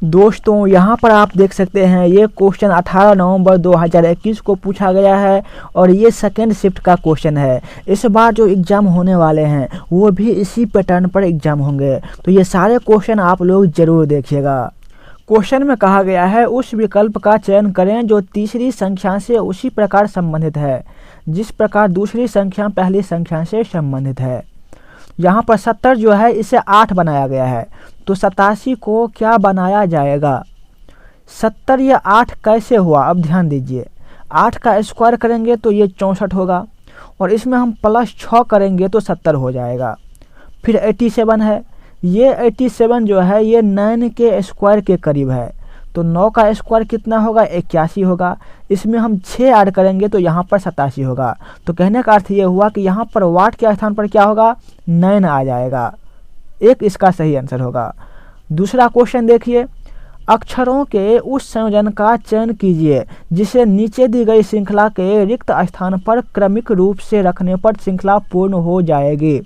दोस्तों यहाँ पर आप देख सकते हैं ये क्वेश्चन 18 नवंबर 2021 को पूछा गया है और ये सेकेंड शिफ्ट का क्वेश्चन है। इस बार जो एग्ज़ाम होने वाले हैं वो भी इसी पैटर्न पर एग्ज़ाम होंगे, तो ये सारे क्वेश्चन आप लोग ज़रूर देखिएगा। क्वेश्चन में कहा गया है उस विकल्प का चयन करें जो तीसरी संख्या से उसी प्रकार संबंधित है जिस प्रकार दूसरी संख्या पहली संख्या से संबंधित है। यहाँ पर 70 जो है इसे 8 बनाया गया है, तो 87 को क्या बनाया जाएगा। 70 या 8 कैसे हुआ, अब ध्यान दीजिए। 8 का स्क्वायर करेंगे तो ये 64 होगा और इसमें हम प्लस 6 करेंगे तो 70 हो जाएगा। फिर 87 है, ये 87 जो है ये 9 के स्क्वायर के करीब है, तो 9 का स्क्वायर कितना होगा, 81 होगा। इसमें हम 6 ऐड करेंगे तो यहाँ पर 87 होगा। तो कहने का अर्थ ये हुआ कि यहाँ पर वाट के स्थान पर क्या होगा, 9 आ जाएगा। एक इसका सही आंसर होगा। दूसरा क्वेश्चन देखिए, अक्षरों के उस संयोजन का चयन कीजिए जिसे नीचे दी गई श्रृंखला के रिक्त स्थान पर क्रमिक रूप से रखने पर श्रृंखला पूर्ण हो जाएगी।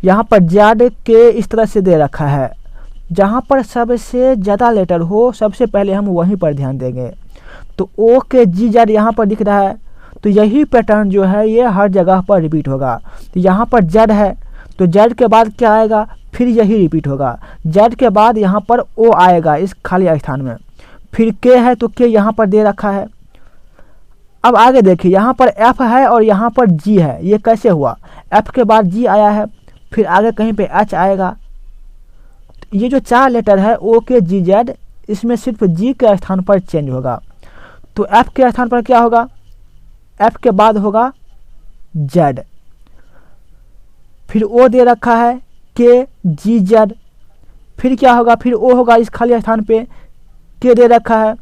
यहाँ पर जेड के इस तरह से दे रखा है, जहाँ पर सबसे ज़्यादा लेटर हो सबसे पहले हम वहीं पर ध्यान देंगे। तो ओ के जी जेड यहाँ पर दिख रहा है, तो यही पैटर्न जो है ये हर जगह पर रिपीट होगा। तो यहाँ पर जेड है तो जेड के बाद क्या आएगा, फिर यही रिपीट होगा। जेड के बाद यहाँ पर ओ आएगा इस खाली स्थान में, फिर के है तो के यहाँ पर दे रखा है। अब आगे देखिए, यहाँ पर एफ है और यहाँ पर जी है, ये कैसे हुआ, एफ के बाद जी आया है, फिर आगे कहीं पे एच आएगा। ये जो 4 लेटर है ओ के जी जेड, इसमें सिर्फ जी के स्थान पर चेंज होगा। तो एफ के स्थान पर क्या होगा, एफ के बाद होगा जेड, फिर ओ दे रखा है के जी जेड, फिर क्या होगा, फिर ओ होगा इस खाली स्थान पे, के दे रखा है,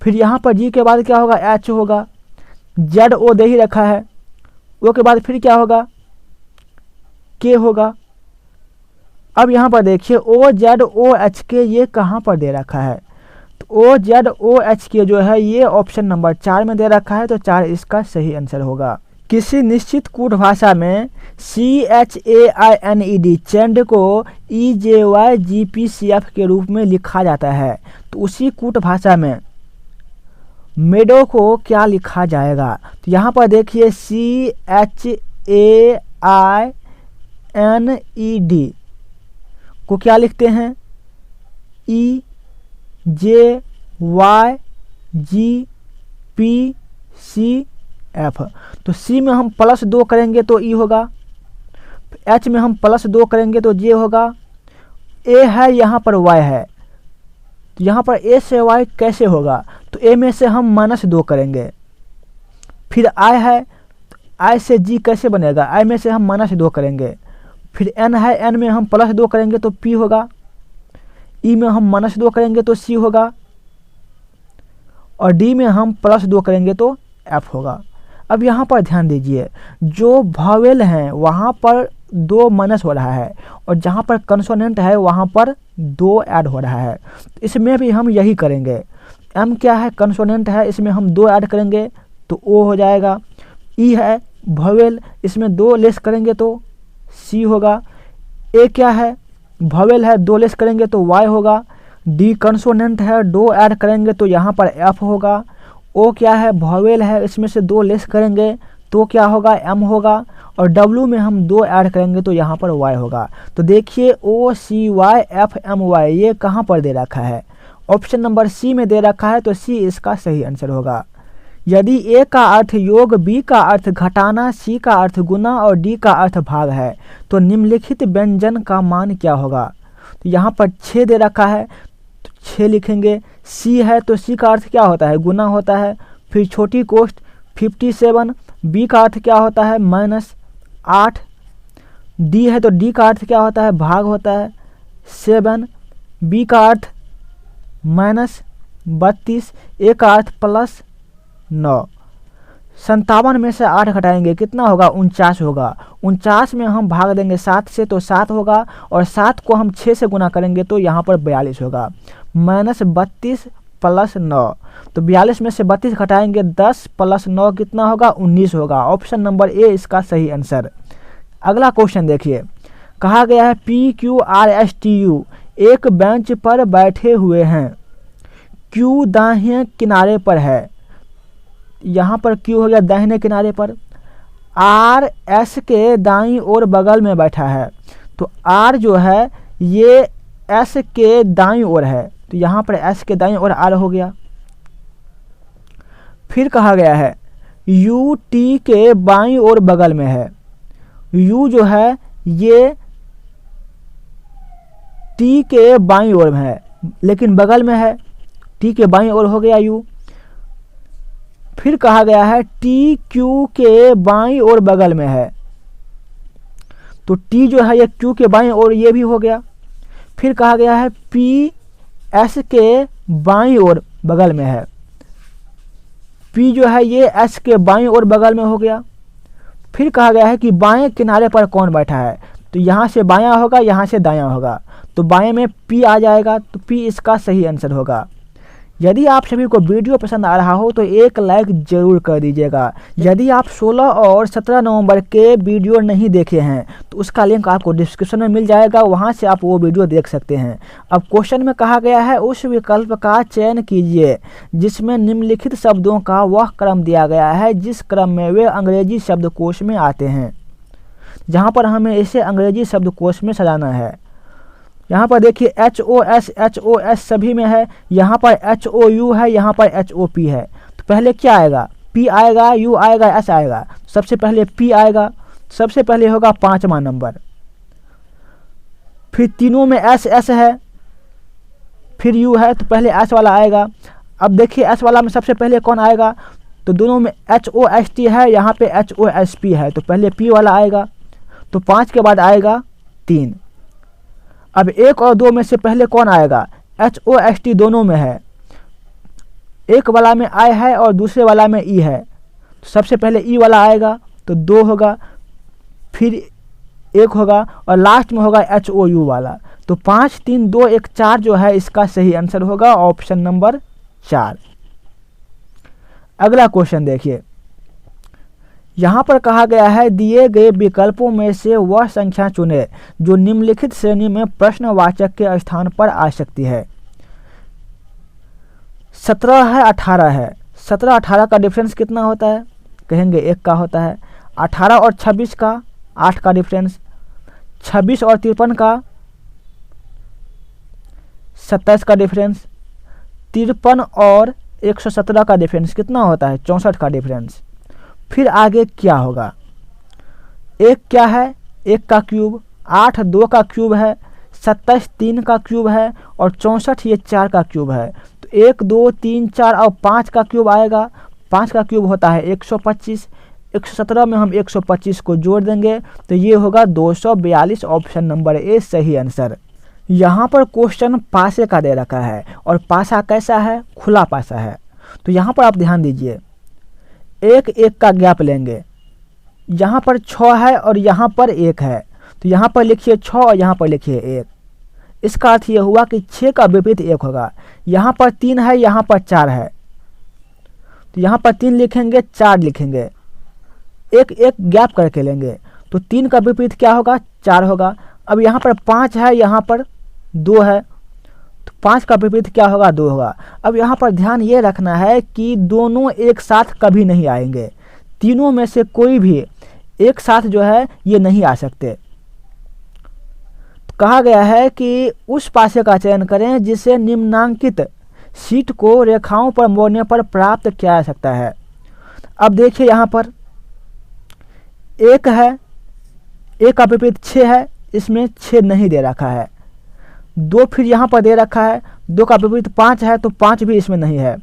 फिर यहाँ पर जी के बाद क्या होगा, एच होगा, जेड ओ दे ही रखा है, ओ के बाद फिर क्या होगा, के होगा। अब यहाँ पर देखिए ओ जेड ओ एच के ये कहाँ पर दे रखा है, तो ओ जेड ओ एच के जो है ये ऑप्शन नंबर 4 में दे रखा है, तो 4 इसका सही आंसर होगा। किसी निश्चित कूट भाषा में CHAINED चैंड को EJYGPCF के रूप में लिखा जाता है, तो उसी कूट भाषा में मेडो को क्या लिखा जाएगा। तो यहाँ पर देखिए CHAINED को क्या लिखते हैं, EJYGPCF। तो सी में हम +2 करेंगे तो ई होगा, एच में हम +2 करेंगे तो जे होगा, ए है यहाँ पर वाई है, तो यहाँ पर ए से वाई कैसे होगा, तो ए में से हम -2 करेंगे। फिर आई है, आई से जी कैसे बनेगा, आई में से हम -2 करेंगे। फिर एन है, एन में हम +2 करेंगे तो पी होगा, ई में हम -2 करेंगे तो सी होगा, और डी में हम +2 करेंगे तो एफ होगा। अब यहाँ पर ध्यान दीजिए, जो वॉवेल हैं वहाँ पर 2 माइनस हो रहा है और जहाँ पर कंसोनेंट है वहाँ पर 2 ऐड हो रहा है। इसमें भी हम यही करेंगे। एम क्या है, कंसोनेंट है, इसमें हम 2 ऐड करेंगे तो ओ हो जाएगा। ई है वॉवेल, इसमें 2 लेस करेंगे तो सी होगा। ए क्या है, वॉवेल है, 2 लेस करेंगे तो वाई होगा। डी कंसोनेंट है, 2 ऐड करेंगे तो यहाँ पर एफ होगा। ओ क्या है, वॉवेल है, इसमें से 2 लेस करेंगे तो क्या होगा, एम होगा। और डब्ल्यू में हम 2 ऐड करेंगे तो यहाँ पर वाई होगा। तो देखिए ओ सी वाई एफ एम वाई ये कहाँ पर दे रखा है, ऑप्शन नंबर सी में दे रखा है, तो सी इसका सही आंसर होगा। यदि ए का अर्थ योग, बी का अर्थ घटाना, सी का अर्थ गुना और डी का अर्थ भाग है तो निम्नलिखित व्यंजन का मान क्या होगा। तो यहाँ पर 6 दे रखा है तो 6 लिखेंगे। सी है तो सी का अर्थ क्या होता है, गुना होता है। फिर छोटी कोष्ठ 57, बी का अर्थ क्या होता है, -8। डी है तो डी का अर्थ क्या होता है, भाग होता है 7। बी का अर्थ -32, ए का अर्थ +9। 57 में से 8 घटाएंगे कितना होगा, 49 होगा। 49 में हम भाग देंगे 7 से तो 7 होगा, और 7 को हम 6 से गुना करेंगे तो यहाँ पर 42 होगा। -32 + 9, तो 42 में से 32 घटाएंगे 10 + 9 कितना होगा, 19 होगा। ऑप्शन नंबर ए इसका सही आंसर। अगला क्वेश्चन देखिए, कहा गया है PQRSTU एक बेंच पर बैठे हुए हैं। क्यू दाहिने किनारे पर है, यहाँ पर क्यू हो गया दाहिने किनारे पर। आर एस के दाईं ओर बगल में बैठा है, तो आर जो है ये एस के दाईं ओर है, तो यहाँ पर एस के दाईं ओर आर हो गया। फिर कहा गया है यू टी के बाईं ओर बगल में है। यू जो है ये टी के बाईं ओर में है, लेकिन बगल में है, टी के बाईं ओर हो गया यू। फिर कहा गया है टी क्यू के बाईं ओर बगल में है, तो टी जो है ये क्यू के बाईं ओर ये भी हो गया। फिर कहा गया है पी एस के बाईं ओर बगल में है, पी जो है ये एस के बाईं ओर बगल में हो गया। फिर कहा गया है कि बाएं किनारे पर कौन बैठा है, तो यहाँ से बायां होगा, यहाँ से दायां होगा, तो बाएं में पी आ जाएगा, तो पी इसका सही आंसर होगा। यदि आप सभी को वीडियो पसंद आ रहा हो तो एक लाइक जरूर कर दीजिएगा। यदि आप 16 और 17 नवंबर के वीडियो नहीं देखे हैं तो उसका लिंक आपको डिस्क्रिप्शन में मिल जाएगा, वहां से आप वो वीडियो देख सकते हैं। अब क्वेश्चन में कहा गया है उस विकल्प का चयन कीजिए जिसमें निम्नलिखित शब्दों का वह क्रम दिया गया है जिस क्रम में वे अंग्रेजी शब्दकोश में आते हैं। जहाँ पर हमें इसे अंग्रेजी शब्दकोश में सजाना है। यहाँ पर देखिए HOS सभी में है, यहाँ पर HOU है, यहाँ पर HOP है, तो पहले क्या आएगा, P आएगा, U आएगा, S आएगा। सबसे पहले P आएगा, सबसे पहले होगा 5वां नंबर। फिर तीनों में S है, फिर U है, तो पहले S वाला आएगा। अब देखिए S वाला में सबसे पहले कौन आएगा, तो दोनों में HOST है, यहाँ पे HOSP है, तो पहले P वाला आएगा, तो 5 के बाद आएगा 3। अब 1 और 2 में से पहले कौन आएगा, HOST दोनों में है, एक वाला में I है और दूसरे वाला में E है, तो सबसे पहले E वाला आएगा, तो 2 होगा, फिर 1 होगा और लास्ट में होगा HOU वाला, तो 5 3 2 1 4 जो है इसका सही आंसर होगा ऑप्शन नंबर 4। अगला क्वेश्चन देखिए, यहाँ पर कहा गया है दिए गए विकल्पों में से वह संख्या चुने जो निम्नलिखित श्रेणी में प्रश्नवाचक के स्थान पर आ सकती है। 17 है, 18 है, 17 18 का डिफरेंस कितना होता है, कहेंगे 1 का होता है। 18 और 26 का 8 का डिफरेंस, 26 और 53 का 27 का डिफरेंस, 53 और 117 का डिफरेंस कितना होता है, 64 का डिफरेंस। फिर आगे क्या होगा, 1 क्या है, 1 का क्यूब, 8 2 का क्यूब है, 27 3 का क्यूब है और 64 ये 4 का क्यूब है, तो 1 2 3 4 और 5 का क्यूब आएगा। 5 का क्यूब होता है 125, 117 में हम 125 को जोड़ देंगे तो ये होगा 242, ऑप्शन नंबर ए सही आंसर। यहाँ पर क्वेश्चन पासे का दे रखा है और पासा कैसा है, खुला पासा है, तो यहाँ पर आप ध्यान दीजिए, 1 1 का गैप लेंगे, यहाँ पर 6 है और यहाँ पर 1 है, तो यहाँ पर लिखिए 6 और यहाँ पर लिखिए 1। इसका अर्थ ये हुआ कि 6 का विपरीत 1 होगा। यहाँ पर 3 है, यहाँ पर 4 है, तो यहाँ पर 3 लिखेंगे, 4 लिखेंगे, 1 1 गैप करके लेंगे, तो 3 का विपरीत क्या होगा, 4 होगा। अब यहाँ पर 5 है, यहाँ पर 2 है, तो 5 का विपरीत क्या होगा, 2 होगा। अब यहाँ पर ध्यान ये रखना है कि दोनों एक साथ कभी नहीं आएंगे, तीनों में से कोई भी एक साथ जो है ये नहीं आ सकते। तो कहा गया है कि उस पासे का चयन करें जिसे निम्नांकित शीट को रेखाओं पर मोड़ने पर प्राप्त किया जा सकता है। अब देखिए यहाँ पर 1 है, 1 का विपरीत 6 है, इसमें 6 नहीं दे रखा है। 2 फिर यहाँ पर दे रखा है, 2 का विपरीत 5 है, तो 5 भी इसमें नहीं है।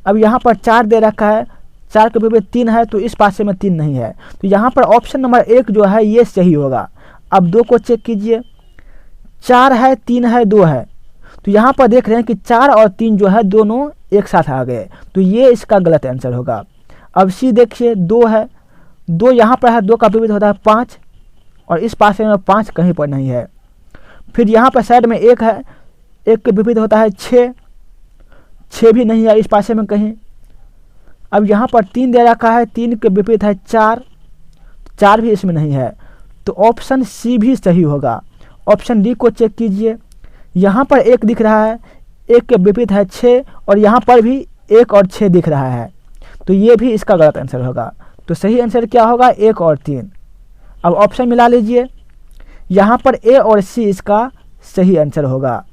अब यहाँ पर 4 दे रखा है, 4 के विपरीत 3 है, तो इस पासे में 3 नहीं है, तो यहाँ पर ऑप्शन नंबर 1 जो है ये सही होगा। अब 2 को चेक कीजिए, 4 है, 3 है, 2 है, तो यहाँ पर देख रहे हैं कि 4 और 3 जो है दोनों एक साथ आ गए, तो ये इसका गलत आंसर होगा। अब सी देखिए, 2 है, 2 यहाँ पर है, 2 का विपरीत होता है 5 और इस पासे में 5 कहीं पर नहीं है। फिर यहाँ पर साइड में 1 है, 1 के विपरीत होता है 6, 6 भी नहीं है इस पासे में कहीं। अब यहाँ पर 3 दे रखा है, 3 के विपरीत है 4, 4 भी इसमें नहीं है, तो ऑप्शन सी भी सही होगा। ऑप्शन डी को चेक कीजिए, यहाँ पर 1 दिख रहा है, 1 के विपरीत है 6 और यहाँ पर भी 1 और 6 दिख रहा है, तो ये भी इसका गलत आंसर होगा। तो सही आंसर क्या होगा? 1 और 3। अब ऑप्शन मिला लीजिए, यहाँ पर ए और सी इसका सही आंसर होगा।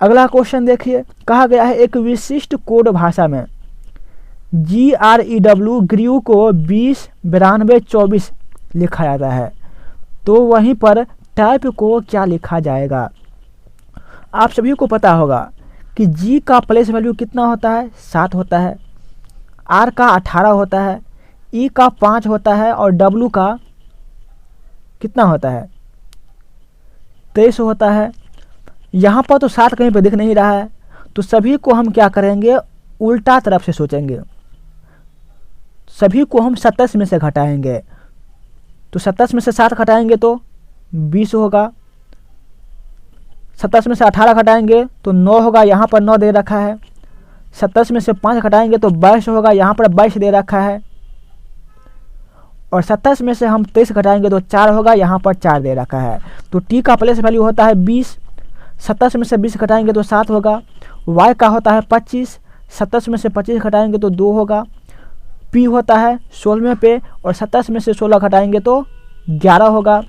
अगला क्वेश्चन देखिए, कहा गया है एक विशिष्ट कोड भाषा में GREW ग्रीव को 20 92 24 लिखा जाता है, तो वहीं पर टाइप को क्या लिखा जाएगा? आप सभी को पता होगा कि G का प्लेस वैल्यू कितना होता है? 7 होता है, R का 18 होता है, E का 5 होता है और W का कितना होता है? 23 होता है। यहाँ पर तो 7 कहीं पर दिख नहीं रहा है, तो सभी को हम क्या करेंगे? उल्टा तरफ से सोचेंगे, सभी को हम 27 में से घटाएंगे। तो 27 में से 7 घटाएंगे तो 20 होगा, 27 में से 18 घटाएंगे तो 9 होगा, यहाँ पर 9 दे रखा है। 27 में से 5 घटाएंगे तो 22 होगा, यहाँ पर 22 दे रखा है। और 27 में से हम 23 घटाएंगे तो 4 होगा, यहाँ पर 4 दे रखा है। तो टी का प्लेस वैल्यू होता है 20, 27 में से 20 घटाएंगे तो 7 होगा। वाई का होता है 25, 27 में से 25 घटाएंगे तो 2 होगा। पी होता है 16वें पे और 27 में से 16 घटाएंगे तो 11 होगा।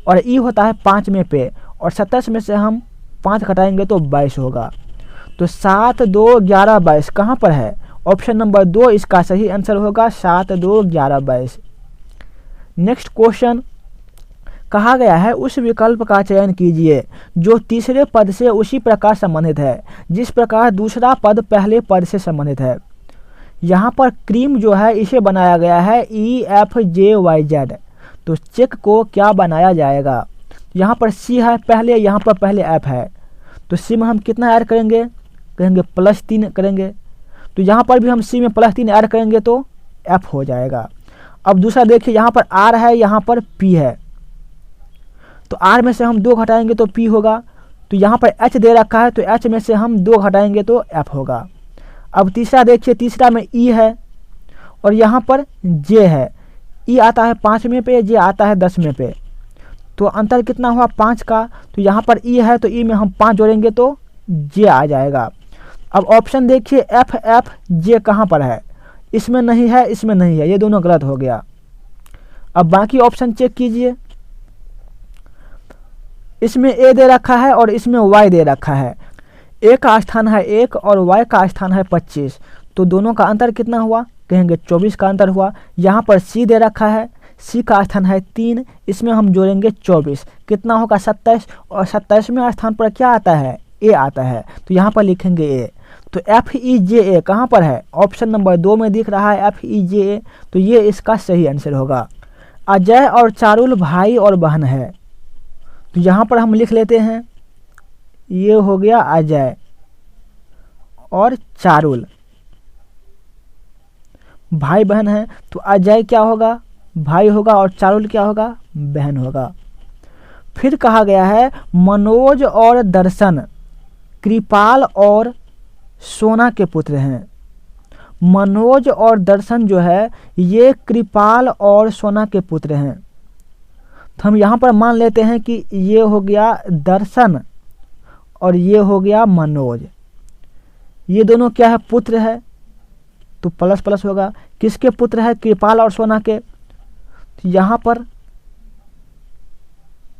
और ई होता है 5वें पे और 27 में से हम 5 घटाएंगे तो 22 होगा। तो 7 2 11 22 कहाँ पर है? ऑप्शन नंबर 2 इसका सही आंसर होगा, 7 2 11 22। नेक्स्ट क्वेश्चन, कहा गया है उस विकल्प का चयन कीजिए जो तीसरे पद से उसी प्रकार संबंधित है जिस प्रकार दूसरा पद पहले पद से संबंधित है। यहाँ पर क्रीम जो है इसे बनाया गया है EFJYZ, तो चेक को क्या बनाया जाएगा? यहाँ पर C है पहले, यहाँ पर पहले F है, तो C में हम कितना ऐड करेंगे? कहेंगे +3 करेंगे। तो यहाँ पर भी हम C में +3 ऐड करेंगे तो F हो जाएगा। अब दूसरा देखिए, यहाँ पर R है, यहाँ पर P है, तो R में से हम 2 घटाएंगे तो P होगा। तो यहाँ पर H दे रखा है, तो H में से हम 2 घटाएंगे तो F होगा। अब तीसरा देखिए, तीसरा में E है और यहाँ पर J है। E आता है 5वें पे, J आता है 10वें पे, तो अंतर कितना हुआ? 5 का। तो यहाँ पर E है तो E में हम 5 जोड़ेंगे तो J आ जाएगा। अब ऑप्शन देखिए F J कहाँ पर है? इसमें नहीं है, इसमें नहीं है, ये दोनों गलत हो गया। अब बाकी ऑप्शन चेक कीजिए, इसमें A दे रखा है और इसमें Y दे रखा है। A का स्थान है 1 और Y का स्थान है 25, तो दोनों का अंतर कितना हुआ? कहेंगे 24 का अंतर हुआ। यहाँ पर C दे रखा है, C का स्थान है 3, इसमें हम जोड़ेंगे 24, कितना होगा? 27, और 27वें स्थान पर क्या आता है? A आता है, तो यहाँ पर लिखेंगे A। तो FEJA कहाँ पर है? ऑप्शन नंबर 2 में दिख रहा है FEJA, तो ये इसका सही आंसर होगा। अजय और चारुल भाई और बहन है, तो यहाँ पर हम लिख लेते हैं, ये हो गया अजय और चारुल, भाई बहन है, तो अजय क्या होगा? भाई होगा और चारुल क्या होगा? बहन होगा। फिर कहा गया है मनोज और दर्शन कृपाल और सोना के पुत्र हैं। मनोज और दर्शन जो है ये कृपाल और सोना के पुत्र हैं, तो हम यहाँ पर मान लेते हैं कि ये हो गया दर्शन और ये हो गया मनोज। ये दोनों क्या है? पुत्र है, तो प्लस प्लस होगा। किसके पुत्र है? कृपाल और सोना के, तो यहाँ पर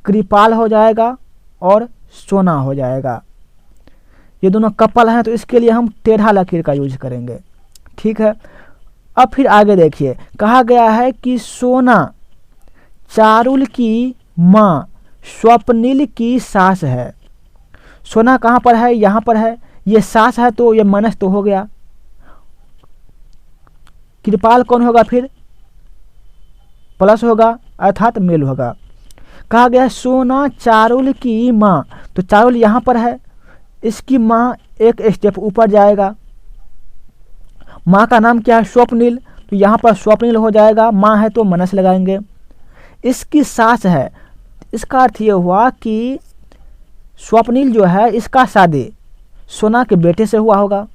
कृपाल हो जाएगा और सोना हो जाएगा। ये दोनों कपल हैं, तो इसके लिए हम टेढ़ा लकीर का यूज करेंगे, ठीक है। अब फिर आगे देखिए, कहा गया है कि सोना चारुल की माँ स्वप्निल की सास है। सोना कहाँ पर है? यहाँ पर है, ये सास है तो ये माइनस तो हो गया। कृपाल कौन होगा? फिर प्लस होगा अर्थात मेल होगा। कहा गया सोना चारुल की माँ, तो चारुल यहाँ पर है, इसकी माँ एक स्टेप ऊपर जाएगा। माँ का नाम क्या है? स्वप्निल, तो यहाँ पर स्वप्निल हो जाएगा, माँ है तो माइनस लगाएंगे। इसकी सास है, इसका अर्थ ये हुआ कि स्वप्निल जो है इसका शादी सोना के बेटे से हुआ होगा,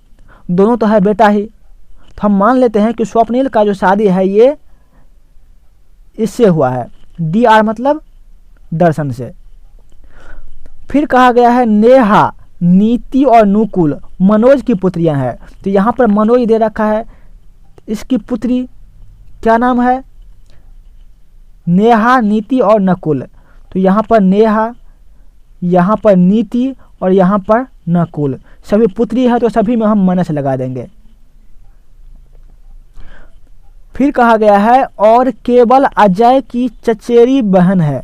दोनों तो है बेटा ही, तो हम मान लेते हैं कि स्वप्निल का जो शादी है ये इससे हुआ है, DR मतलब दर्शन से। फिर कहा गया है नेहा, नीति और नुकुल मनोज की पुत्रियां हैं। तो यहाँ पर मनोज दे रखा है, इसकी पुत्री क्या नाम है, नेहा, नीति और नकुल। तो यहाँ पर नेहा, यहाँ पर नीति और यहाँ पर नकुल, सभी पुत्री है तो सभी में हम माइनस लगा देंगे। फिर कहा गया है और केवल अजय की चचेरी बहन है।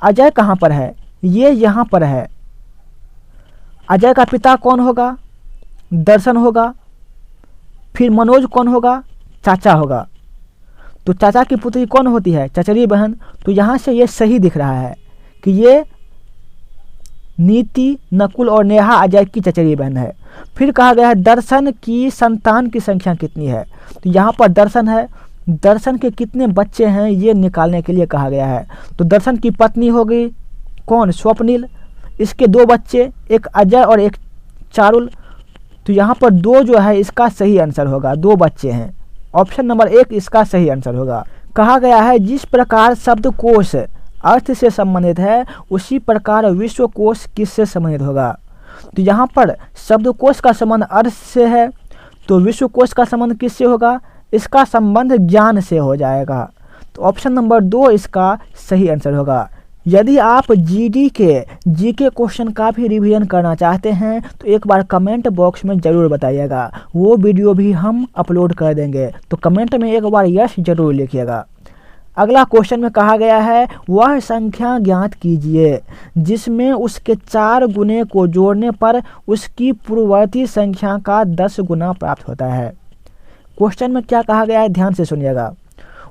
अजय कहाँ पर है, ये यहाँ पर है। अजय का पिता कौन होगा, दर्शन होगा। फिर मनोज कौन होगा, चाचा होगा। तो चाचा की पुत्री कौन होती है, चचेरी बहन। तो यहाँ से ये सही दिख रहा है कि ये नीति, नकुल और नेहा अजय की चचेरी बहन है। फिर कहा गया है दर्शन की संतान की संख्या कितनी है। तो यहाँ पर दर्शन है, दर्शन के कितने बच्चे हैं ये निकालने के लिए कहा गया है। तो दर्शन की पत्नी होगी कौन, स्वप्निल, इसके 2 बच्चे, एक अजय और एक चारुल। तो यहाँ पर 2 जो है इसका सही आंसर होगा, 2 बच्चे हैं। ऑप्शन नंबर 1 इसका सही आंसर होगा। कहा गया है जिस प्रकार शब्दकोश अर्थ से संबंधित है उसी प्रकार विश्वकोश किससे संबंधित होगा। तो यहाँ पर शब्दकोश का संबंध अर्थ से है, तो विश्वकोश का संबंध किससे होगा, इसका संबंध ज्ञान से हो जाएगा। तो ऑप्शन नंबर 2 इसका सही आंसर होगा। यदि आप जीडी के जीके क्वेश्चन का भी रिवीजन करना चाहते हैं तो एक बार कमेंट बॉक्स में ज़रूर बताइएगा, वो वीडियो भी हम अपलोड कर देंगे। तो कमेंट में एक बार यस जरूर लिखिएगा। अगला क्वेश्चन में कहा गया है वह संख्या ज्ञात कीजिए जिसमें उसके 4 गुने को जोड़ने पर उसकी पूर्ववर्ती संख्या का 10 गुना प्राप्त होता है। क्वेश्चन में क्या कहा गया है, ध्यान से सुनिएगा।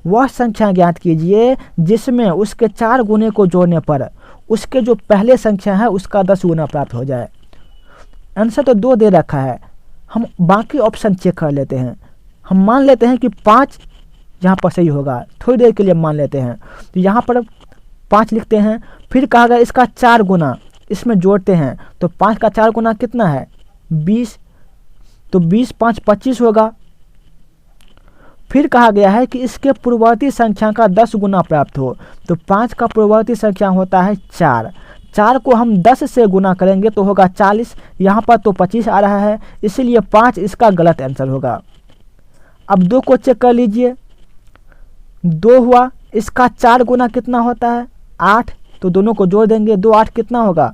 वह संख्या ज्ञात कीजिए जिसमें उसके 4 गुने को जोड़ने पर उसके जो पहले संख्या है उसका 10 गुना प्राप्त हो जाए। आंसर तो 2 दे रखा है, हम बाकी ऑप्शन चेक कर लेते हैं। हम मान लेते हैं कि 5 यहाँ पर सही होगा, थोड़ी देर के लिए मान लेते हैं। तो यहाँ पर 5 लिखते हैं। फिर कहा गया इसका 4 गुना, इसमें जोड़ते हैं। तो 5 का 4 गुना कितना है, 20। तो 20 5 25 होगा। फिर कहा गया है कि इसके पूर्ववर्ती संख्या का 10 गुना प्राप्त हो। तो 5 का पूर्ववर्ती संख्या होता है 4। 4 को हम 10 से गुना करेंगे तो होगा 40। यहाँ पर तो 25 आ रहा है, इसीलिए 5 इसका गलत आंसर होगा। अब 2 को चेक कर लीजिए, 2 हुआ, इसका 4 गुना कितना होता है, 8। तो दोनों को जोड़ देंगे, 2 8 कितना होगा,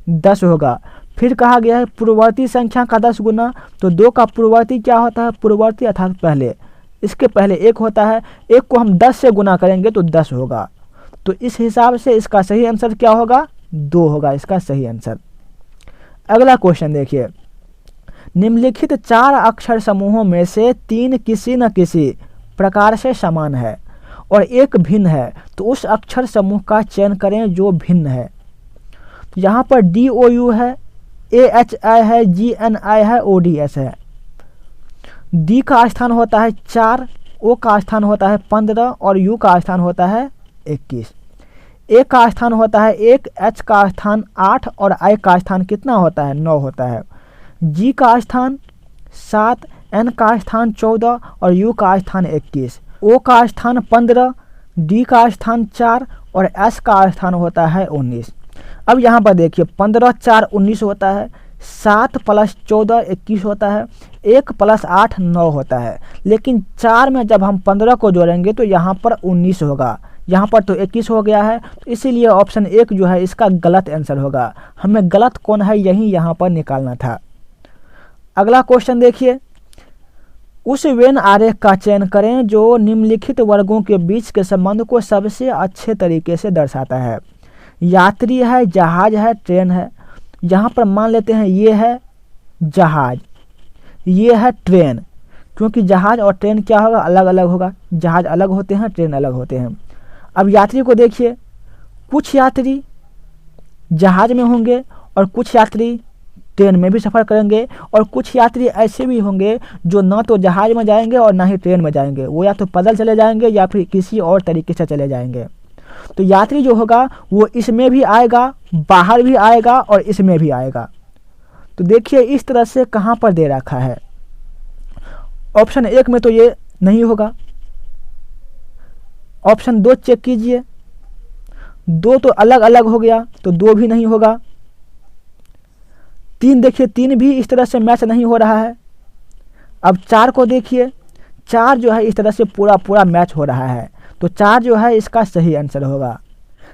10 होगा। फिर कहा गया है पूर्ववर्ती संख्या का 10 गुना। तो 2 का पूर्ववर्ती क्या होता है, पूर्ववर्ती अर्थात पहले, इसके पहले 1 होता है। 1 को हम 10 से गुना करेंगे तो 10 होगा। तो इस हिसाब से इसका सही आंसर क्या होगा, 2 होगा इसका सही आंसर। अगला क्वेश्चन देखिए, निम्नलिखित 4 अक्षर समूहों में से 3 किसी न किसी प्रकार से समान है और एक भिन्न है, तो उस अक्षर समूह का चयन करें जो भिन्न है। तो यहाँ पर DOU है, AHI है, GNI है, ODS है। D का स्थान होता है 4, O का स्थान होता है 15 और U का स्थान होता है 21। A का स्थान होता है 1, H का स्थान 8 और I का स्थान कितना होता है, 9 होता है। G का स्थान 7, N का स्थान 14 और U का स्थान 21। O का स्थान 15, D का स्थान 4 और S का स्थान होता है 19। अब यहाँ पर देखिए 15 4 19 होता है, 7 + 14 21 होता है, 1 + 8 9 होता है। लेकिन 4 में जब हम 15 को जोड़ेंगे तो यहाँ पर 19 होगा, यहाँ पर तो 21 हो गया है। तो इसीलिए ऑप्शन 1 जो है इसका गलत आंसर होगा। हमें गलत कौन है यही यहाँ पर निकालना था। अगला क्वेश्चन देखिए, उस वेन आरेख का चयन करें जो निम्नलिखित वर्गों के बीच के संबंध को सबसे अच्छे तरीके से दर्शाता है। यात्री है, जहाज है, ट्रेन है। यहाँ पर मान लेते हैं ये है जहाज, ये है ट्रेन, क्योंकि जहाज और ट्रेन क्या होगा, अलग अलग होगा। जहाज अलग होते हैं, ट्रेन अलग होते हैं। अब यात्री को देखिए, कुछ यात्री जहाज में होंगे और कुछ यात्री ट्रेन में भी सफ़र करेंगे और कुछ यात्री ऐसे भी होंगे जो ना तो जहाज में जाएंगे और ना ही ट्रेन में जाएंगे, वो या तो पैदल चले जाएंगे या फिर किसी और तरीके से चले जाएंगे। तो यात्री जो होगा वो इसमें भी आएगा, बाहर भी आएगा और इसमें भी आएगा। तो देखिए इस तरह से कहाँ पर दे रखा है, ऑप्शन 1 में तो ये नहीं होगा। ऑप्शन 2 चेक कीजिए, 2 तो अलग अलग हो गया तो 2 भी नहीं होगा। 3 देखिए, 3 भी इस तरह से मैच नहीं हो रहा है। अब 4 को देखिए, 4 जो है इस तरह से पूरा मैच हो रहा है, तो 4 जो है इसका सही आंसर होगा।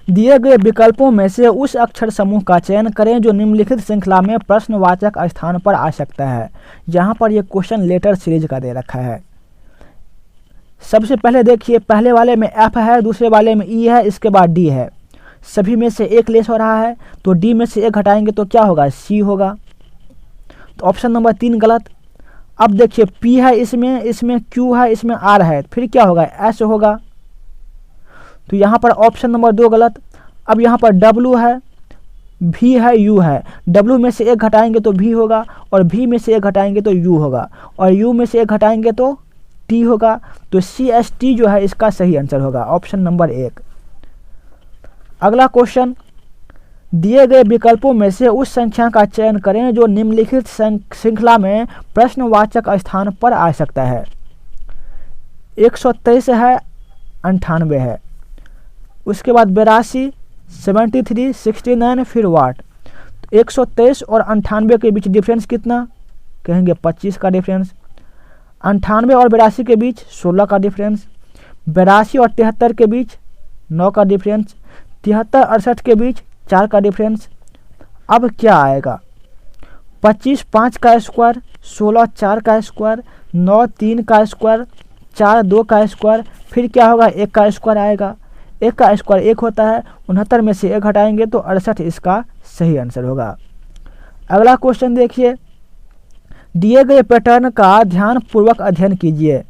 दिए गए विकल्पों में से उस अक्षर समूह का चयन करें जो निम्नलिखित श्रृंखला में प्रश्नवाचक स्थान पर आ सकता है। यहाँ पर ये क्वेश्चन लेटर सीरीज का दे रखा है। सबसे पहले देखिए, पहले वाले में एफ है, दूसरे वाले में ई है, इसके बाद डी है। सभी में से एक लेस हो रहा है, तो डी में से एक घटाएंगे तो क्या होगा, सी होगा। तो ऑप्शन नंबर 3 गलत। अब देखिए, पी है इसमें क्यू है, इसमें आर है, फिर क्या होगा, एस होगा। तो यहाँ पर ऑप्शन नंबर 2 गलत। अब यहाँ पर डब्लू है, भी है, यू है। डब्लू में से एक घटाएंगे तो भी होगा, और भी में से एक घटाएंगे तो यू होगा, और यू में से एक घटाएंगे तो टी होगा। तो सी एस टी जो है इसका सही आंसर होगा, ऑप्शन नंबर 1। अगला क्वेश्चन, दिए गए विकल्पों में से उस संख्या का चयन करें जो निम्नलिखित श्रृंखला में प्रश्नवाचक स्थान पर आ सकता है। 123 है, 98 है, उसके बाद 82, 73, 69, फिर वाट। 123 और 98 के बीच डिफरेंस कितना, कहेंगे 25 का डिफरेंस। 98 और 82 के बीच 16 का डिफरेंस। 82 और 73 के बीच 9 का डिफरेंस। 73 68 के बीच 4 का डिफरेंस। अब क्या आएगा, 25 5 का स्क्वायर, 16 4 का स्क्वायर, 9 3 का स्क्वायर, 4 2 का स्क्वायर, फिर क्या होगा, 1 का स्क्वायर आएगा। 1 का स्क्वायर 1 होता है, 69 में से 1 हटाएंगे तो 68 इसका सही आंसर होगा। अगला क्वेश्चन देखिए, दिए गए पैटर्न का ध्यानपूर्वक अध्ययन कीजिए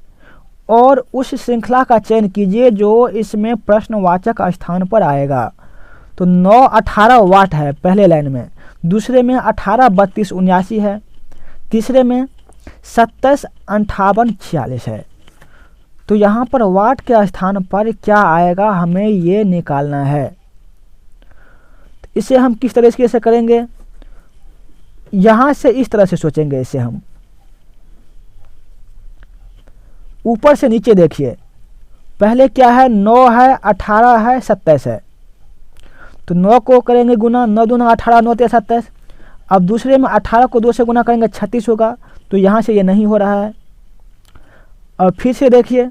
और उस श्रृंखला का चयन कीजिए जो इसमें प्रश्नवाचक स्थान पर आएगा। तो 9 18 वाट है पहले लाइन में, दूसरे में 18 32 79 है, तीसरे में 27 58 46 है। तो यहाँ पर वाट के स्थान पर क्या आएगा, हमें ये निकालना है। इसे हम किस तरीके से करेंगे, यहाँ से इस तरह से सोचेंगे। इसे हम ऊपर से नीचे देखिए, पहले क्या है, 9 है, 18 है, 27 है, तो 9 को करेंगे गुना, 9 दूना 18, 9 3 27। अब दूसरे में 18 को 2 से गुना करेंगे 36 होगा, तो यहाँ से ये नहीं हो रहा है। और फिर से देखिए,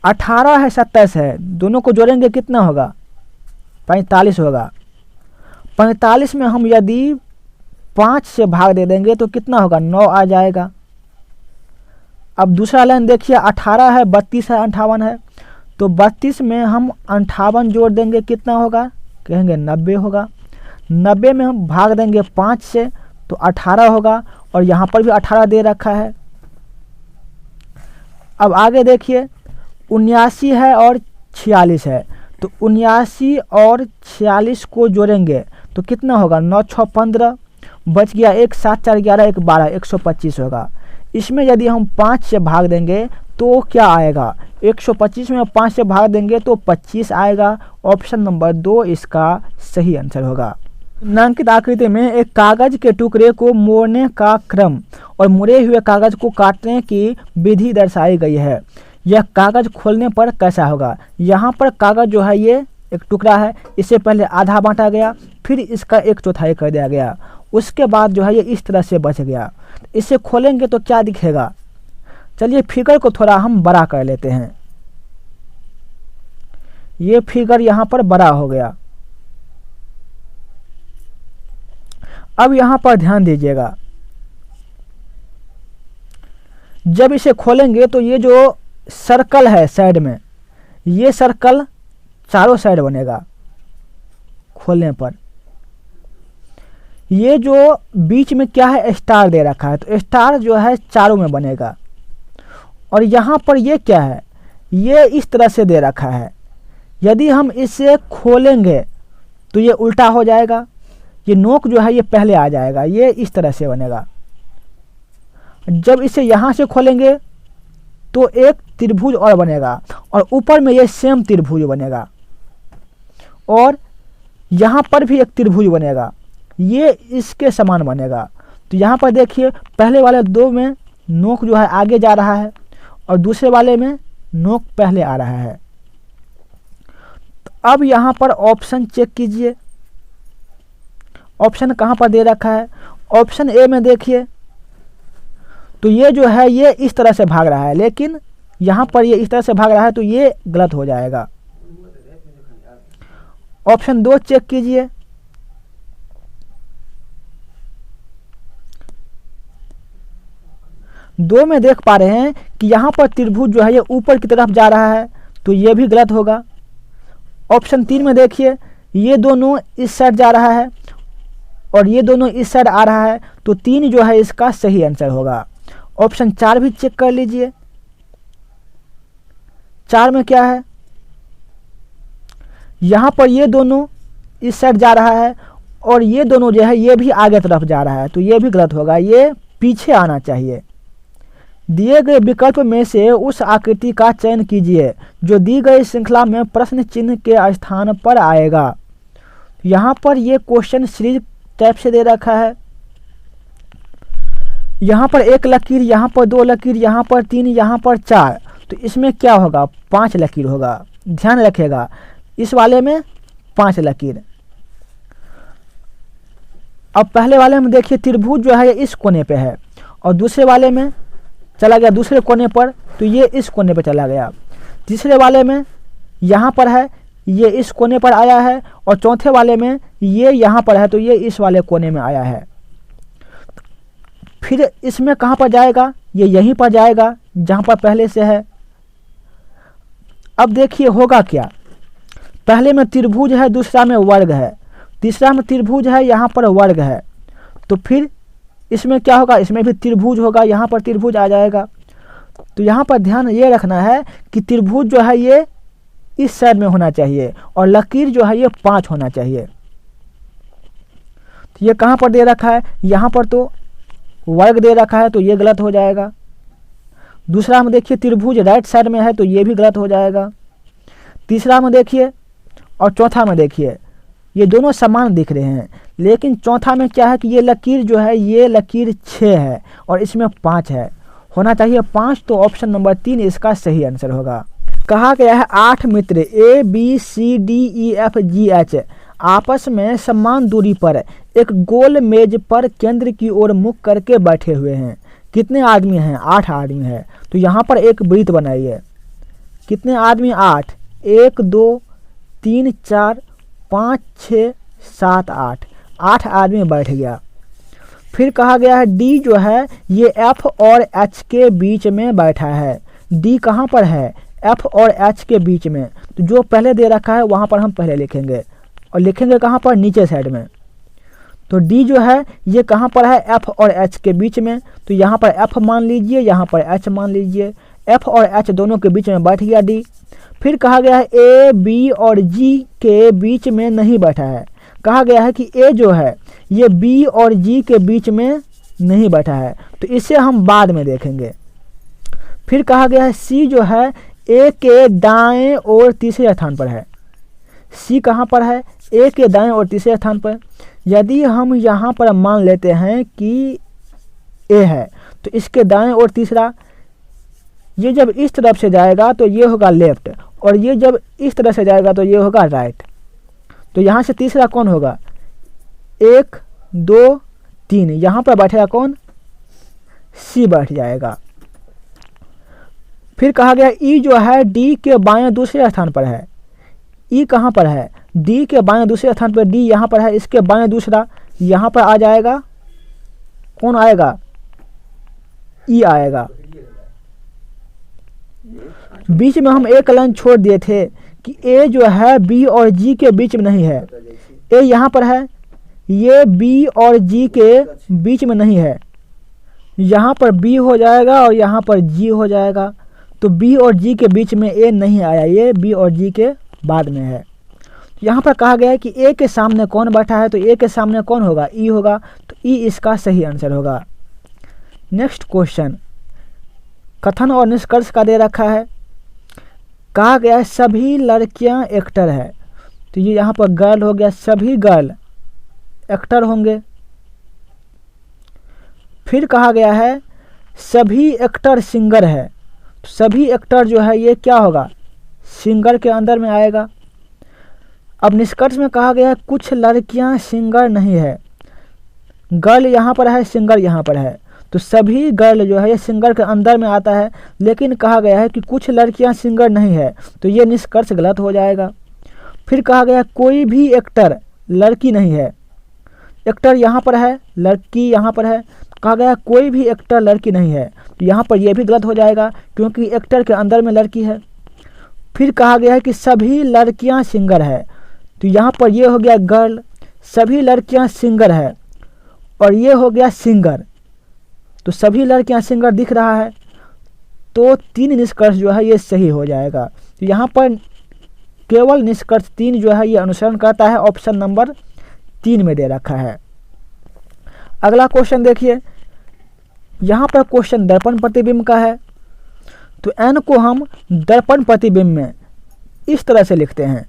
18 है 27 है, दोनों को जोड़ेंगे कितना होगा, 45 होगा। 45 में हम यदि 5 से भाग दे देंगे तो कितना होगा, 9 आ जाएगा। अब दूसरा लाइन देखिए, 18 है 32 है 58 है, तो 32 में हम 58 जोड़ देंगे कितना होगा, कहेंगे 90 होगा। 90 में हम भाग देंगे 5 से तो 18 होगा, और यहाँ पर भी 18 दे रखा है। अब आगे देखिए, 79 है और 46 है, तो 79 और 46 को जोड़ेंगे तो कितना होगा, 9 6 15, बच गया 1 7 4 11 1 12, 125 होगा। इसमें यदि हम 5 से भाग देंगे तो क्या आएगा, 125 में 5 से भाग देंगे तो 25 आएगा। ऑप्शन नंबर 2 इसका सही आंसर होगा। निम्नांकित आकृति में एक कागज के टुकड़े को मोड़ने का क्रम और मुड़े हुए कागज को काटने की विधि दर्शाई गई है। यह कागज खोलने पर कैसा होगा। यहाँ पर कागज जो है ये एक टुकड़ा है, इसे पहले आधा बांटा गया, फिर इसका 1/4 कर दिया गया, उसके बाद जो है ये इस तरह से बच गया। इसे खोलेंगे तो क्या दिखेगा, चलिए फिगर को थोड़ा हम बड़ा कर लेते हैं। ये फिगर यहाँ पर बड़ा हो गया। अब यहाँ पर ध्यान दीजिएगा, जब इसे खोलेंगे तो ये जो सर्कल है साइड में, ये सर्कल चारों साइड बनेगा खोलने पर। ये जो बीच में क्या है, स्टार दे रखा है, तो स्टार जो है चारों में बनेगा। और यहाँ पर ये क्या है, ये इस तरह से दे रखा है। यदि हम इसे खोलेंगे तो ये उल्टा हो जाएगा, ये नोक जो है ये पहले आ जाएगा, ये इस तरह से बनेगा। जब इसे यहाँ से खोलेंगे तो एक त्रिभुज और बनेगा, और ऊपर में ये सेम त्रिभुज बनेगा, और यहाँ पर भी एक त्रिभुज बनेगा, ये इसके समान बनेगा। तो यहाँ पर देखिए, पहले वाले 2 में नोक जो है आगे जा रहा है, और दूसरे वाले में नोक पहले आ रहा है। तो अब यहाँ पर ऑप्शन चेक कीजिए, ऑप्शन कहाँ पर दे रखा है, ऑप्शन ए में देखिए तो ये जो है ये इस तरह से भाग रहा है, लेकिन यहाँ पर ये इस तरह से भाग रहा है तो ये गलत हो जाएगा। ऑप्शन 2 चेक कीजिए, दो में देख पा रहे हैं कि यहाँ पर त्रिभुज जो है ये ऊपर की तरफ जा रहा है तो ये भी गलत होगा। ऑप्शन 3 में देखिए ये दोनों इस साइड जा रहा है और ये दोनों इस साइड आ रहा है तो 3 जो है इसका सही आंसर होगा। ऑप्शन 4 भी चेक कर लीजिए, 4 में क्या है, यहाँ पर ये दोनों इस साइड जा रहा है और ये दोनों जो है ये भी आगे तरफ जा रहा है तो ये भी गलत होगा, ये पीछे आना चाहिए। दिए गए विकल्प में से उस आकृति का चयन कीजिए जो दी गई श्रृंखला में प्रश्न चिन्ह के स्थान पर आएगा। यहाँ पर ये क्वेश्चन सीरीज टाइप से दे रखा है, यहाँ पर 1 लकीर, यहाँ पर 2 लकीर, यहाँ पर 3, यहाँ पर 4, तो इसमें क्या होगा 5 लकीर होगा। ध्यान रखिएगा इस वाले में 5 लकीर। अब पहले वाले में देखिए त्रिभुज जो है ये इस कोने पे है और दूसरे वाले में चला गया दूसरे कोने पर तो ये इस कोने पे चला गया। तीसरे वाले में यहाँ पर है ये इस कोने पर आया है और चौथे वाले में ये यहाँ पर है तो ये इस वाले कोने में आया है। फिर इसमें कहाँ पर जाएगा, ये यहीं पर जाएगा जहाँ पर पहले से है। अब देखिए होगा क्या, पहले में त्रिभुज है, दूसरा में वर्ग है, तीसरा में त्रिभुज है, यहाँ पर वर्ग है, तो फिर इसमें क्या होगा, इसमें भी त्रिभुज होगा, यहाँ पर त्रिभुज आ जाएगा। तो यहाँ पर ध्यान ये रखना है कि त्रिभुज जो है ये इस साइड में होना चाहिए और लकीर जो है ये 5 होना चाहिए। तो ये कहाँ पर दे रखा है, यहाँ पर तो वर्ग दे रखा है तो ये गलत हो जाएगा। दूसरा में देखिए त्रिभुज राइट साइड में है तो ये भी गलत हो जाएगा। तीसरा में देखिए और चौथा में देखिए ये दोनों समान दिख रहे हैं, लेकिन चौथा में क्या है कि ये लकीर जो है ये लकीर 6 है और इसमें 5 है, होना चाहिए 5, तो ऑप्शन नंबर 3 इसका सही आंसर होगा। कहा गया है 8 मित्र ABCDEFGH आपस में समान दूरी पर एक गोल मेज पर केंद्र की ओर मुख करके बैठे हुए हैं। कितने आदमी हैं, 8 आदमी है। तो यहाँ पर एक वृत्त बनाइए। कितने आदमी, 8, 1 2 3 4 5 6 7 8 आदमी बैठ गया। फिर कहा गया है डी जो है ये एफ और एच के बीच में बैठा है। डी कहाँ पर है, एफ और एच के बीच में, तो जो पहले दे रखा है वहाँ पर हम पहले लिखेंगे और लिखेंगे कहाँ पर, नीचे साइड में। तो डी जो है ये कहाँ पर है, एफ और एच के बीच में, तो यहाँ पर एफ मान लीजिए, यहाँ पर एच मान लीजिए। एफ और एच दोनों के बीच में बैठ गया डी। फिर कहा गया है ए बी और जी के बीच में नहीं बैठा है। कहा गया है कि ए जो है ये बी और जी के बीच में नहीं बैठा है, तो इसे हम बाद में देखेंगे। फिर कहा गया है सी जो है ए के दाएं और तीसरे स्थान पर है। सी कहाँ पर है, ए के दाएं और तीसरे स्थान पर। यदि हम यहाँ पर मान लेते हैं कि ए है तो इसके दाएं और तीसरा, ये जब इस तरफ से जाएगा तो ये होगा लेफ्ट और ये जब इस तरह से जाएगा तो ये होगा राइट। तो यहाँ से तीसरा कौन होगा, 1 2 3, यहाँ पर बैठेगा कौन, सी बैठ जाएगा। फिर कहा गया ई जो है डी के बाएं दूसरे स्थान पर है। ई कहाँ पर है, डी के बाएं दूसरे स्थान पर, डी यहाँ पर है, इसके बाएं दूसरा यहाँ पर आ जाएगा, कौन आएगा, ई आएगा। बीच में हम एक लाइन छोड़ दिए थे कि ए जो है बी और जी के बीच में नहीं है। ए यहाँ पर है, ये बी और जी के बीच में नहीं है, यहाँ पर बी हो जाएगा और यहाँ पर जी हो जाएगा। तो बी और जी के बीच में ए नहीं आया, ये बी और जी के बाद में है। यहाँ पर कहा गया है कि ए के सामने कौन बैठा है, तो ए के सामने कौन होगा, ई होगा, तो ई इसका सही आंसर होगा। नेक्स्ट क्वेश्चन कथन और निष्कर्ष का दे रखा है। कहा गया है सभी लड़कियां एक्टर है, तो ये यहाँ पर गर्ल हो गया, सभी गर्ल एक्टर होंगे। फिर कहा गया है सभी एक्टर सिंगर है, तो सभी एक्टर जो है ये क्या होगा, सिंगर के अंदर में आएगा। अब निष्कर्ष में कहा गया है कुछ लड़कियां सिंगर नहीं है, गर्ल यहाँ पर है, सिंगर यहाँ पर है, तो सभी गर्ल जो है ये सिंगर के अंदर में आता है, लेकिन कहा गया है कि कुछ लड़कियां सिंगर नहीं है, तो ये निष्कर्ष गलत हो जाएगा। फिर कहा गया कोई भी एक्टर लड़की नहीं है, एक्टर यहाँ पर है, लड़की यहाँ पर है, कहा गया कोई भी एक्टर लड़की नहीं है, तो यहाँ पर यह भी गलत हो जाएगा क्योंकि एक्टर के अंदर में लड़की है। फिर कहा गया है कि सभी लड़कियां सिंगर है, तो यहाँ पर ये हो गया गर्ल, सभी लड़कियां सिंगर है, और ये हो गया सिंगर, तो सभी लड़कियां सिंगर दिख रहा है, तो 3 निष्कर्ष जो है ये सही हो जाएगा। तो यहाँ पर केवल निष्कर्ष 3 जो है ये अनुसरण करता है, ऑप्शन नंबर 3 में दे रखा है। अगला क्वेश्चन देखिए, यहाँ पर क्वेश्चन दर्पण प्रतिबिंब का है, तो एन को हम दर्पण प्रतिबिंब में इस तरह से लिखते हैं।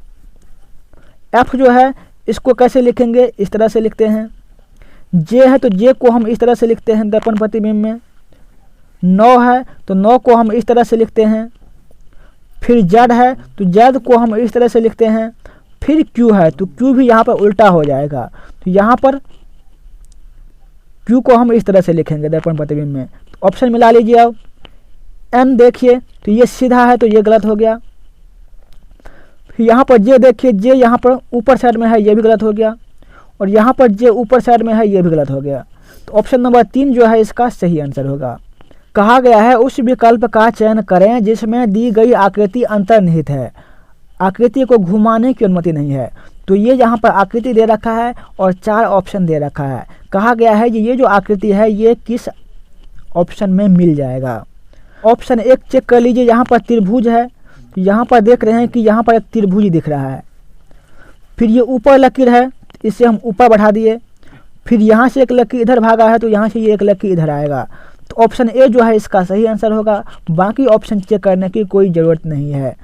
एफ जो है इसको कैसे लिखेंगे, इस तरह से लिखते हैं। जे है तो जे को हम इस तरह से लिखते हैं दर्पण प्रतिबिंब में। 9 है तो 9 को हम इस तरह से लिखते हैं। फिर जेड है तो जेड को हम इस तरह से लिखते हैं। फिर क्यू है तो क्यू भी यहाँ पर उल्टा हो जाएगा, तो यहाँ पर क्यू को हम इस तरह से लिखेंगे दर्पण प्रतिबिंब में। तो ऑप्शन मिला लीजिए अब। एन देखिए तो ये सीधा है तो ये गलत हो गया। फिर यहाँ पर जे देखिए, जे यहाँ पर ऊपर साइड में है, ये भी गलत हो गया, और यहाँ पर जे ऊपर साइड में है, ये भी गलत हो गया। तो ऑप्शन नंबर 3 जो है इसका सही आंसर होगा। कहा गया है उस विकल्प का चयन करें जिसमें दी गई आकृति अंतर्निहित है, आकृति को घुमाने की अनुमति नहीं है। तो ये यहाँ पर आकृति दे रखा है और 4 ऑप्शन दे रखा है। कहा गया है कि ये जो आकृति है ये किस ऑप्शन में मिल जाएगा। ऑप्शन 1 चेक कर लीजिए, यहाँ पर त्रिभुज है, तो यहाँ पर देख रहे हैं कि यहाँ पर एक त्रिभुज दिख रहा है। फिर ये ऊपर लकीर है, इसे हम ऊपर बढ़ा दिए। फिर यहाँ से एक लकीर इधर भागा है तो यहाँ से ये एक लकीर इधर आएगा। तो ऑप्शन ए जो है इसका सही आंसर होगा, बाकी ऑप्शन चेक करने की कोई ज़रूरत नहीं है।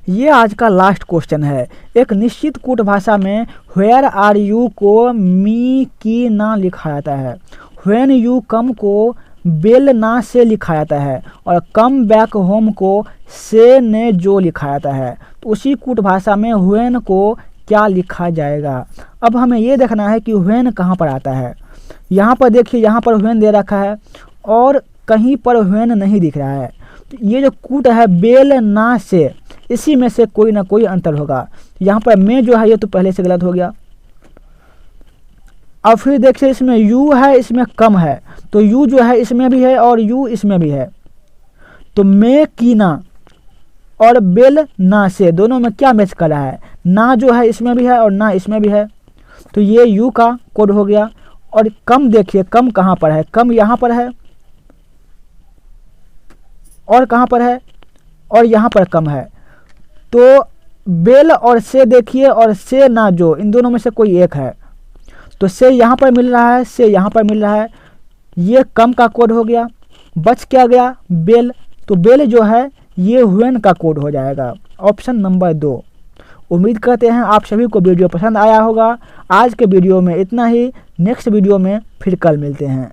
ये आज का लास्ट क्वेश्चन है। एक निश्चित कूट भाषा में व्हेयर आर यू को मी की ना लिखा जाता है, व्हेन यू कम को बेल ना से लिखा जाता है, और कम बैक होम को से ने जो लिखा जाता है। तो उसी कूट भाषा में व्हेन को क्या लिखा जाएगा। अब हमें ये देखना है कि व्हेन कहाँ पर आता है। यहाँ पर देखिए, यहाँ पर व्हेन दे रखा है और कहीं पर व्हेन नहीं दिख रहा है। तो ये जो कूट है बेल ना से, इसी में से कोई ना कोई अंतर होगा। यहाँ पर में जो है ये तो पहले से गलत हो गया। अब फिर देखिए इसमें यू है, इसमें कम है, तो यू जो है इसमें भी है और यू इसमें भी है। तो में की ना और बेल ना से दोनों में क्या मैच कर रहा है, ना जो है इसमें भी है और ना इसमें भी है, तो ये यू का कोड हो गया। और कम देखिए, कम कहाँ पर है, कम यहाँ पर है और कहाँ पर है, और यहाँ पर कम है। तो बेल और से देखिए, और से ना जो, इन दोनों में से कोई एक है। तो से यहाँ पर मिल रहा है, से यहाँ पर मिल रहा है, ये कम का कोड हो गया। बच क्या गया, बेल। तो बेल जो है ये व्हेन का कोड हो जाएगा, ऑप्शन नंबर 2। उम्मीद करते हैं आप सभी को वीडियो पसंद आया होगा। आज के वीडियो में इतना ही, नेक्स्ट वीडियो में फिर कल मिलते हैं।